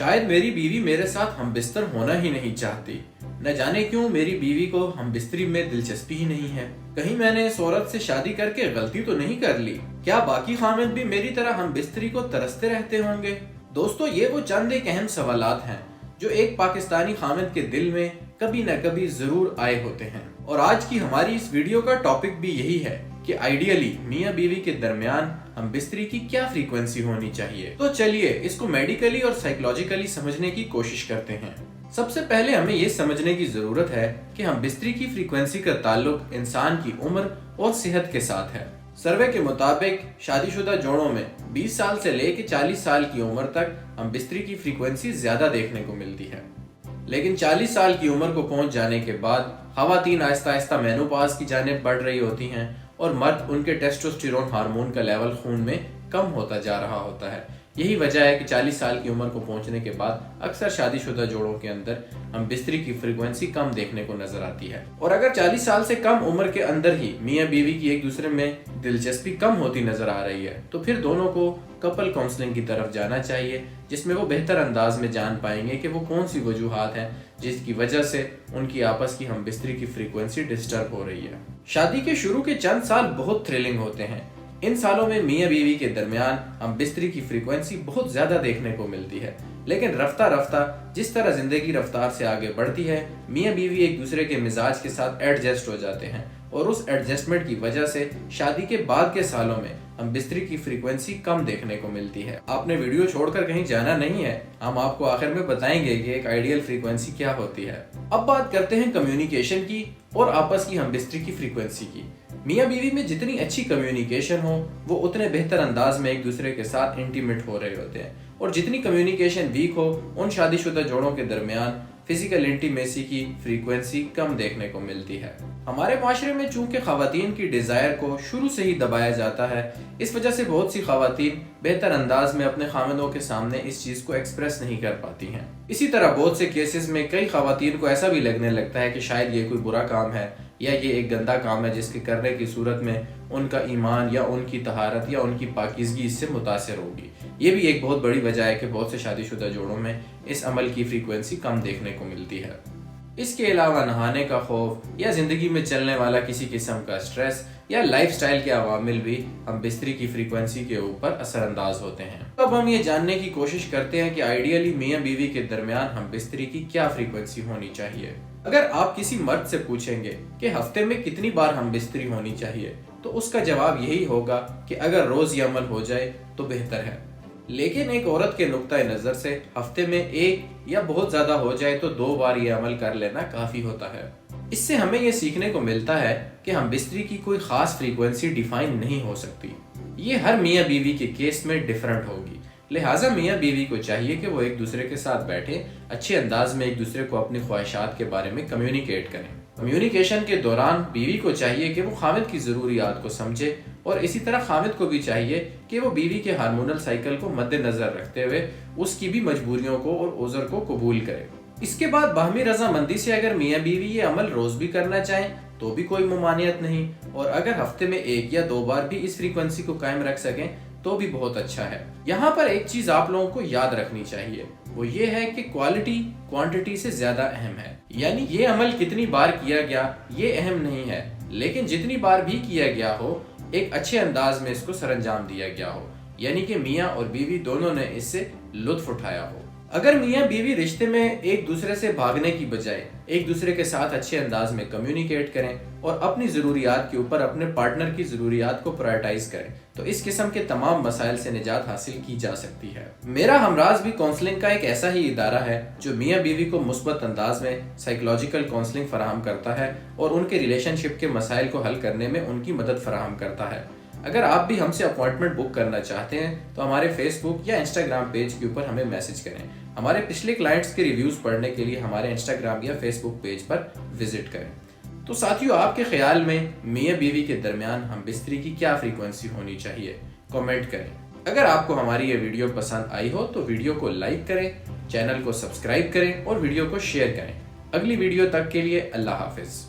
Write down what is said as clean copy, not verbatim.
شاید میری بیوی میرے ساتھ ہم بستر ہونا ہی نہیں چاہتی۔ نہ جانے کیوں میری بیوی کو ہم بستری میں دلچسپی ہی نہیں ہے۔ کہیں میں نے اس عورت سے شادی کر کے غلطی تو نہیں کر لی؟ کیا باقی خاوند بھی میری طرح ہم بستری کو ترستے رہتے ہوں گے؟ دوستو، یہ وہ چند ایک اہم سوالات ہیں جو ایک پاکستانی خاوند کے دل میں کبھی نہ کبھی ضرور آئے ہوتے ہیں، اور آج کی ہماری اس ویڈیو کا ٹاپک بھی یہی ہے کہ آئیڈیلی میاں بیوی کے درمیان ہم بستری کی کیا فریکوینسی ہونی چاہیے۔ تو چلیے اس کو میڈیکلی اور سائیکولوجیکلی سمجھنے کی کوشش کرتے ہیں۔ سب سے پہلے ہمیں یہ سمجھنے کی ضرورت ہے کہ ہم بستری کی فریکوینسی کا تعلق انسان کی عمر اور صحت کے ساتھ ہے۔ سروے کے مطابق شادی شدہ جوڑوں میں 20 سال سے لے کے 40 سال کی عمر تک ہم بستری کی فریکوینسی زیادہ دیکھنے کو ملتی ہے، لیکن 40 سال کی عمر کو پہنچ جانے کے بعد خواتین آہستہ آہستہ مینوپاز کی جانب بڑھ رہی ہوتی ہیں اور مرد ان کے ٹیسٹوسٹیرون ہارمون کا لیول خون میں کم ہوتا جا رہا ہوتا ہے۔ یہی وجہ ہے کہ 40 سال کی عمر کو پہنچنے کے بعد اکثر شادی شدہ جوڑوں کے اندر ہم بستری کی فریکوینسی کم دیکھنے کو نظر آتی ہے۔ اور اگر 40 سال سے کم عمر کے اندر ہی میاں بیوی کی ایک دوسرے میں دلچسپی کم ہوتی نظر آ رہی ہے تو پھر دونوں کو کپل کاؤنسلنگ کی طرف جانا چاہیے، جس میں وہ بہتر انداز میں جان پائیں گے کہ وہ کون سی وجوہات ہیں جس کی وجہ سے ان کی آپس کی ہم بستری کی فریکوینسی ڈسٹرب ہو رہی ہے۔ شادی کے شروع کے چند سال بہت تھرلنگ ہوتے ہیں۔ ان سالوں میں میاں بیوی کے درمیان ہم بستری کی فریکوینسی بہت زیادہ دیکھنے کو ملتی ہے، لیکن رفتہ رفتہ جس طرح زندگی رفتار سے آگے بڑھتی ہے، میاں بیوی ایک دوسرے کے مزاج کے ساتھ ایڈجسٹ ہو جاتے ہیں، اور اس ایڈجسٹمنٹ کی وجہ سے شادی کے بعد کے سالوں میں ہم بستری کی فریکوینسی کم دیکھنے کو ملتی ہے۔ آپ نے ویڈیو چھوڑ کر کہیں جانا نہیں ہے، ہم آپ کو آخر میں بتائیں گے کہ ایک آئیڈیل فریکوینسی کیا ہوتی ہے۔ اب بات کرتے ہیں کمیونیکیشن کی اور آپس کی ہم بستری کی فریکوینسی کی۔ میاں بیوی میں جتنی اچھی کمیونیکیشن ہو وہ اتنے بہتر انداز میں ایک دوسرے کے ساتھ انٹیمیٹ ہو رہے ہوتے ہیں، اور جتنی کمیونیکیشن ویک ہو ان شادی شدہ جوڑوں کے درمیان فزیکل انٹیمیسی کی فریکوینسی کم دیکھنے کو ملتی ہے۔ ہمارے معاشرے میں چونکہ خواتین کی ڈیزائر کو شروع سے ہی دبایا جاتا ہے، اس وجہ سے بہت سی خواتین بہتر انداز میں اپنے خاوندوں کے سامنے اس چیز کو ایکسپریس نہیں کر پاتی ہیں۔ اسی طرح بہت سے کیسز میں کئی خواتین کو ایسا بھی لگنے لگتا ہے کہ شاید یہ کوئی برا کام ہے یا یہ ایک گندا کام ہے جس کے کرنے کی صورت میں ان کا ایمان یا ان کی طہارت یا ان کی پاکیزگی اس سے متاثر ہوگی۔ یہ بھی ایک بہت بڑی وجہ ہے کہ بہت سے شادی شدہ جوڑوں میں اس عمل کی فریکوینسی کم دیکھنے کو ملتی ہے۔ اس کے علاوہ نہانے کا خوف یا زندگی میں چلنے والا کسی قسم کا سٹریس یا لائف سٹائل کے عوامل بھی ہم بستری کی فریکوینسی کے اوپر اثر انداز ہوتے ہیں۔ اب ہم یہ جاننے کی کوشش کرتے ہیں کہ آئیڈیلی میاں بیوی کے درمیان ہم بستری کی کیا فریکوینسی ہونی چاہیے۔ اگر آپ کسی مرد سے پوچھیں گے کہ ہفتے میں کتنی بار ہم بستری ہونی چاہیے تو اس کا جواب یہی ہوگا کہ اگر روز یہ عمل ہو جائے تو بہتر ہے، لیکن ایک عورت کے نقطہ نظر سے ہفتے میں ایک یا بہت زیادہ ہو جائے تو 2 بار یہ عمل کر لینا کافی ہوتا ہے۔ اس سے ہمیں یہ سیکھنے کو ملتا ہے کہ ہم بستری کی کوئی خاص فریکوینسی ڈیفائن نہیں ہو سکتی، یہ ہر میاں بیوی کے کیس میں ڈیفرنٹ ہوگی۔ لہٰذا میاں بیوی کو چاہیے کہ وہ ایک دوسرے کے ساتھ بیٹھے اچھے انداز میں ایک دوسرے کو اپنی خواہشات کے بارے میں کمیونیکیٹ کریں۔ کمیونیکیشن کے دوران بیوی کو چاہیے کہ وہ خاوند کی ضروریات کو سمجھے، اور اسی طرح خاوند کو بھی چاہیے کہ وہ بیوی کے ہارمونل سائیکل کو مد نظر رکھتے ہوئے اس کی بھی مجبوریوں کو اور عذر کو قبول کرے۔ اس کے بعد باہمی رضامندی سے اگر میاں بیوی یہ عمل روز بھی کرنا چاہیں تو بھی کوئی ممانعت نہیں، اور اگر ہفتے میں 1 یا 2 بار بھی اس فریکوینسی کو قائم رکھ سکیں تو بھی بہت اچھا ہے۔ یہاں پر ایک چیز آپ لوگوں کو یاد رکھنی چاہیے، وہ یہ ہے کہ کوالٹی کوانٹٹی سے زیادہ اہم ہے۔ یعنی یہ عمل کتنی بار کیا گیا یہ اہم نہیں ہے، لیکن جتنی بار بھی کیا گیا ہو ایک اچھے انداز میں اس کو سر انجام دیا گیا ہو، یعنی کہ میاں اور بیوی دونوں نے اس سے لطف اٹھایا ہو۔ اگر میاں بیوی رشتے میں ایک دوسرے سے بھاگنے کی بجائے ایک دوسرے کے ساتھ اچھے انداز میں کمیونیکیٹ کریں اور اپنی ضروریات کے اوپر اپنے پارٹنر کی ضروریات کو پرائرٹائز کریں تو اس قسم کے تمام مسائل سے نجات حاصل کی جا سکتی ہے۔ میرا ہمراز بھی کاؤنسلنگ کا ایک ایسا ہی ادارہ ہے جو میاں بیوی کو مثبت انداز میں سائیکولوجیکل کاؤنسلنگ فراہم کرتا ہے اور ان کے ریلیشن شپ کے مسائل کو حل کرنے میں ان کی مدد فراہم کرتا ہے۔ اگر آپ بھی ہم سے اپوائنٹمنٹ بک کرنا چاہتے ہیں تو ہمارے فیس بک یا انسٹاگرام پیج کے اوپر ہمیں میسج کریں۔ ہمارے پچھلے کلائنٹس کے ریویوز پڑھنے کے لیے ہمارے انسٹاگرام یا فیس بک پیج پر وزٹ کریں۔ تو ساتھیو، آپ کے خیال میں میاں بیوی کے درمیان ہم بستری کی کیا فریکوینسی ہونی چاہیے؟ کامنٹ کریں۔ اگر آپ کو ہماری یہ ویڈیو پسند آئی ہو تو ویڈیو کو لائک کریں، چینل کو سبسکرائب کریں اور ویڈیو کو شیئر کریں۔ اگلی ویڈیو تک کے لیے اللہ حافظ۔